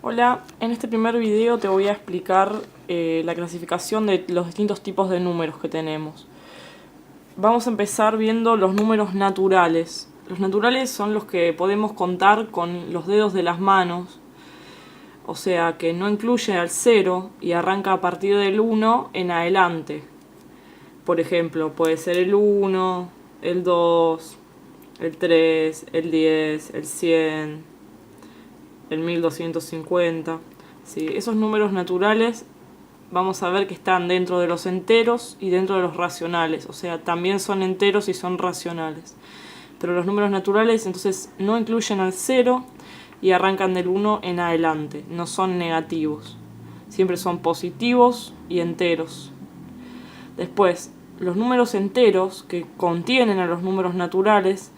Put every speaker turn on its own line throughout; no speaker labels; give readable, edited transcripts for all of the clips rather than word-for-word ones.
Hola, en este primer video te voy a explicar la clasificación de los distintos tipos de números que tenemos. Vamos a empezar viendo los números naturales. Los naturales son los que podemos contar con los dedos de las manos, o sea que no incluye al 0 y arranca a partir del 1 en adelante. Por ejemplo, puede ser el 1, el 2, el 3, el 10, el 100, el 1250. Sí, esos números naturales vamos a ver que están dentro de los enteros y dentro de los racionales, o sea, también son enteros y son racionales. Pero los números naturales entonces no incluyen al 0 y arrancan del 1 en adelante, no son negativos, siempre son positivos y enteros. Después, los números enteros que contienen a los números naturales,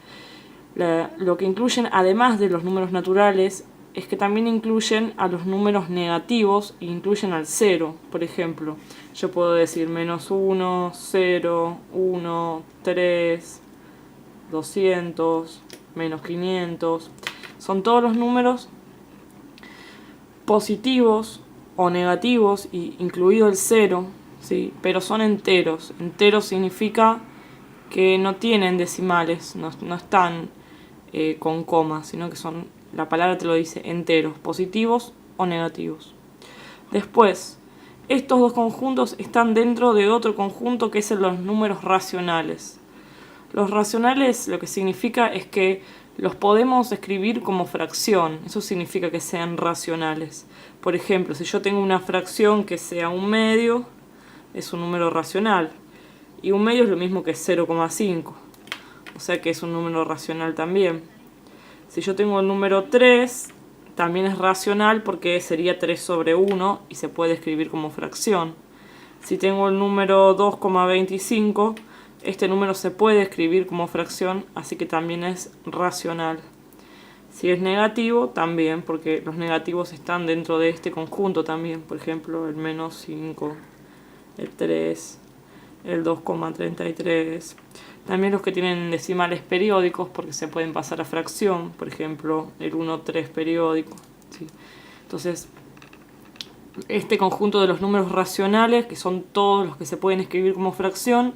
lo que incluyen además de los números naturales es que también incluyen a los números negativos e incluyen al 0. Por ejemplo, yo puedo decir menos 1, 0, 1, 3, 200, menos 500. Son todos los números positivos o negativos, incluido el 0, ¿sí? Pero son enteros. Enteros significa que no tienen decimales, no están con comas, sino que son, la palabra te lo dice, enteros, positivos o negativos. Después, estos dos conjuntos están dentro de otro conjunto que es los números racionales. Los racionales lo que significa es que los podemos escribir como fracción, eso significa que sean racionales. Por ejemplo, si yo tengo una fracción que sea un medio, es un número racional. Y un medio es lo mismo que 0,5. O sea que es un número racional también. Si yo tengo el número 3, también es racional porque sería 3 sobre 1 y se puede escribir como fracción. Si tengo el número 2,25, este número se puede escribir como fracción, así que también es racional. Si es negativo, también, porque los negativos están dentro de este conjunto también. Por ejemplo, el menos 5, el 3, el 2,33. También los que tienen decimales periódicos, porque se pueden pasar a fracción. Por ejemplo, el 1,3 periódico. ¿Sí? Entonces, este conjunto de los números racionales, que son todos los que se pueden escribir como fracción,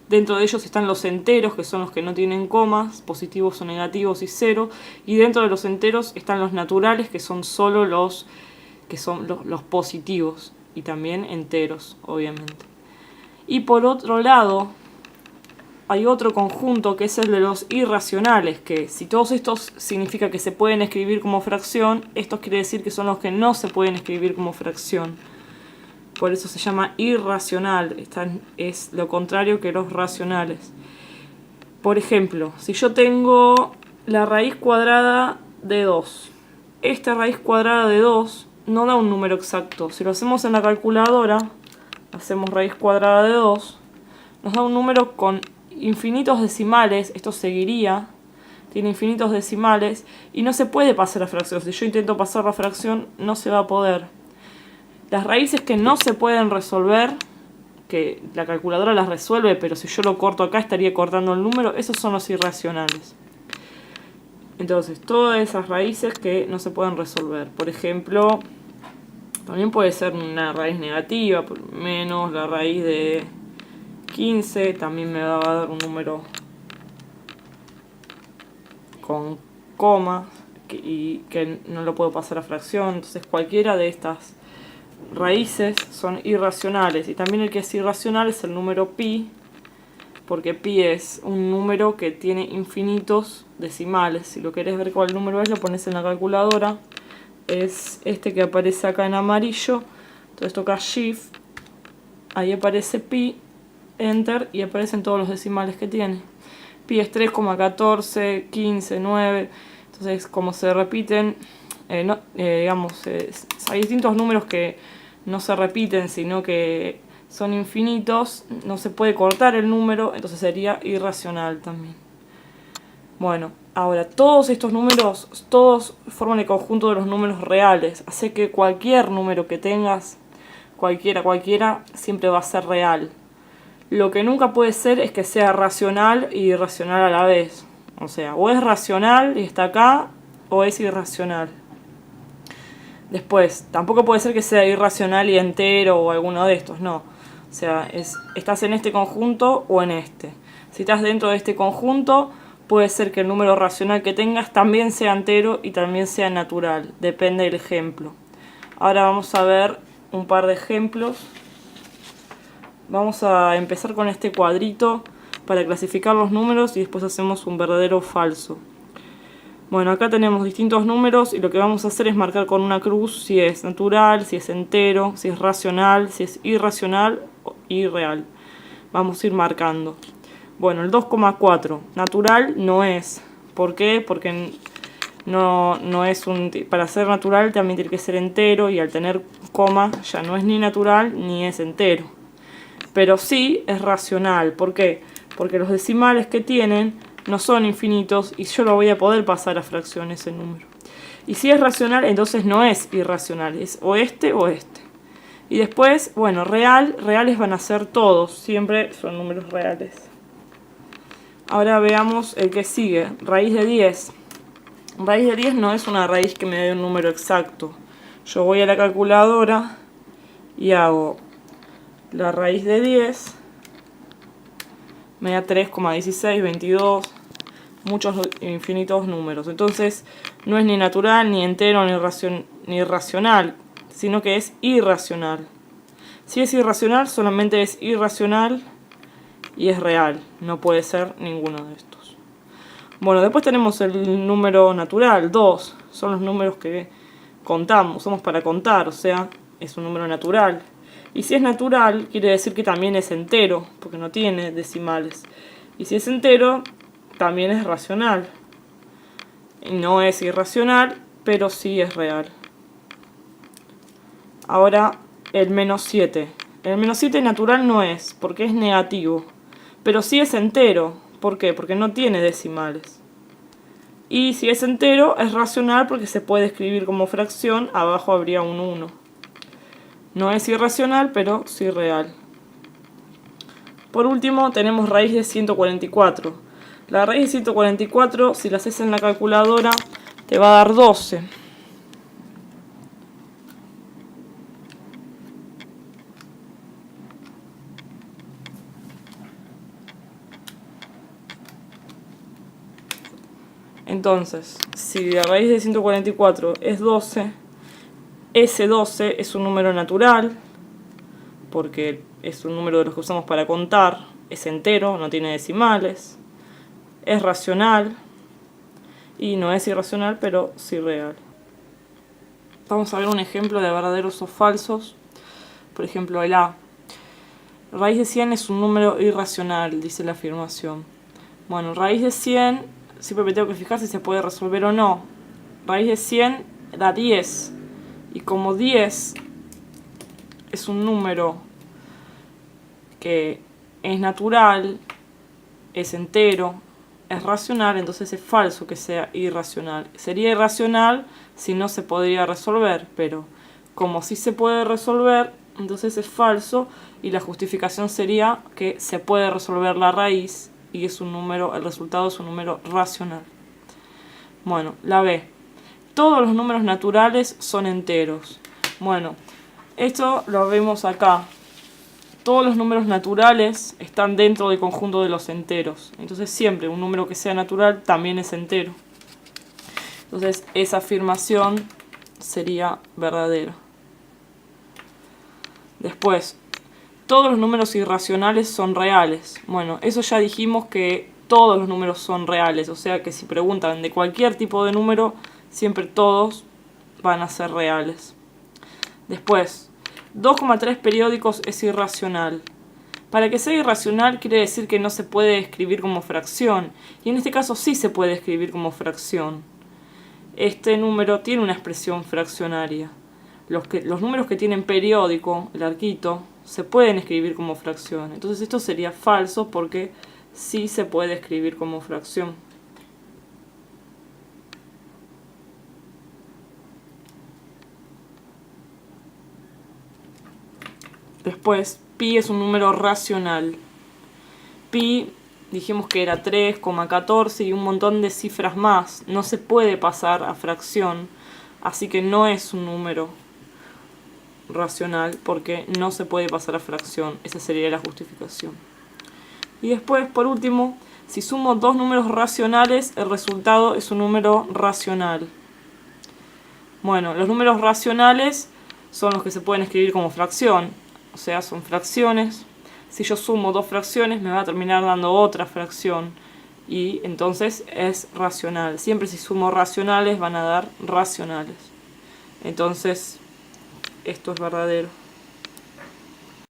dentro de ellos están los enteros, que son los que no tienen comas, positivos o negativos y 0. Y dentro de los enteros están los naturales, que son solo los positivos. Y también enteros, obviamente. Y por otro lado, hay otro conjunto que es el de los irracionales, que si todos estos significa que se pueden escribir como fracción, estos quiere decir que son los que no se pueden escribir como fracción. Por eso se llama irracional, es lo contrario que los racionales. Por ejemplo, si yo tengo la raíz cuadrada de 2, esta raíz cuadrada de 2 no da un número exacto. Si lo hacemos en la calculadora, hacemos raíz cuadrada de 2, nos da un número con infinitos decimales, esto seguiría, tiene infinitos decimales y no se puede pasar a fracción. Si yo intento pasar la fracción, no se va a poder. Las raíces que no se pueden resolver, que la calculadora las resuelve, pero si yo lo corto acá estaría cortando el número, esos son los irracionales. Entonces, todas esas raíces que no se pueden resolver. Por ejemplo, también puede ser una raíz negativa, menos la raíz de 15, también me va a dar un número con coma y que no lo puedo pasar a fracción. Entonces cualquiera de estas raíces son irracionales. Y también el que es irracional es el número pi, porque pi es un número que tiene infinitos decimales. Si lo querés ver cuál número es, lo pones en la calculadora. Es este que aparece acá en amarillo. Entonces tocas Shift, ahí aparece pi, Enter y aparecen todos los decimales que tiene. Pi es 3,14, 15, 9. Entonces, como se repiten, hay distintos números que no se repiten, sino que son infinitos, no se puede cortar el número, entonces sería irracional también. Bueno, ahora todos estos números, todos forman el conjunto de los números reales, así que cualquier número que tengas, cualquiera, siempre va a ser real. Lo que nunca puede ser es que sea racional y irracional a la vez. O sea, o es racional y está acá, o es irracional. Después, tampoco puede ser que sea irracional y entero o alguno de estos, no. O sea, estás en este conjunto o en este. Si estás dentro de este conjunto, puede ser que el número racional que tengas también sea entero y también sea natural. Depende del ejemplo. Ahora vamos a ver un par de ejemplos. Vamos a empezar con este cuadrito para clasificar los números y después hacemos un verdadero o falso. Bueno, acá tenemos distintos números y lo que vamos a hacer es marcar con una cruz si es natural, si es entero, si es racional, si es irracional o irreal. Vamos a ir marcando. Bueno, el 2,4 natural no es. ¿Por qué? Porque no es para ser natural también tiene que ser entero y al tener coma ya no es ni natural ni es entero. Pero sí es racional. ¿Por qué? Porque los decimales que tienen no son infinitos y yo lo voy a poder pasar a fracción ese número. Y si es racional, entonces no es irracional, es o este o este. Y después, bueno, reales van a ser todos, siempre son números reales. Ahora veamos el que sigue, raíz de 10. Raíz de 10 no es una raíz que me dé un número exacto. Yo voy a la calculadora y hago la raíz de 10. Me da 3,16, 22, muchos infinitos números. Entonces no es ni natural, ni entero, ni racional, sino que es irracional. Si es irracional, solamente es irracional y es real. No puede ser ninguno de estos. Bueno, después tenemos el número natural, 2. Son los números que contamos, usamos para contar, o sea, es un número natural. Y si es natural, quiere decir que también es entero, porque no tiene decimales. Y si es entero, también es racional. Y no es irracional, pero sí es real. Ahora, el menos 7. El menos 7 natural no es, porque es negativo. Pero sí es entero. ¿Por qué? Porque no tiene decimales. Y si es entero, es racional porque se puede escribir como fracción. Abajo habría un 1. No es irracional, pero sí real. Por último, tenemos raíz de 144. La raíz de 144, si la haces en la calculadora, te va a dar 12. Entonces, si la raíz de 144 es 12, ese 12 es un número natural, porque es un número de los que usamos para contar, es entero, no tiene decimales, es racional y no es irracional, pero sí real. Vamos a ver un ejemplo de verdaderos o falsos. Por ejemplo, el A. Raíz de 100 es un número irracional, dice la afirmación. Bueno, raíz de 100, siempre me tengo que fijar si se puede resolver o no. Raíz de 100 da 10. Y como 10 es un número que es natural, es entero, es racional, entonces es falso que sea irracional. Sería irracional si no se podría resolver, pero como sí se puede resolver, entonces es falso y la justificación sería que se puede resolver la raíz y es un número, el resultado es un número racional. Bueno, la B. Todos los números naturales son enteros. Bueno, esto lo vemos acá. Todos los números naturales están dentro del conjunto de los enteros. Entonces siempre un número que sea natural también es entero. Entonces esa afirmación sería verdadera. Después, todos los números irracionales son reales. Bueno, eso ya dijimos que todos los números son reales. O sea que si preguntan de cualquier tipo de número, siempre todos van a ser reales. Después, 2,3 periódicos es irracional. Para que sea irracional quiere decir que no se puede escribir como fracción. Y en este caso sí se puede escribir como fracción. Este número tiene una expresión fraccionaria. Los números que tienen periódico, el arquito, se pueden escribir como fracción. Entonces esto sería falso porque sí se puede escribir como fracción. Después, pi es un número racional. Pi, dijimos que era 3,14 y un montón de cifras más. No se puede pasar a fracción. así que no es un número racional porque no se puede pasar a fracción. Esa sería la justificación. Y después, por último, si sumo dos números racionales, el resultado es un número racional. Bueno, los números racionales son los que se pueden escribir como fracción, o sea, son fracciones. Si yo sumo dos fracciones, me va a terminar dando otra fracción, y entonces es racional. Siempre si sumo racionales van a dar racionales. Entonces, esto es verdadero.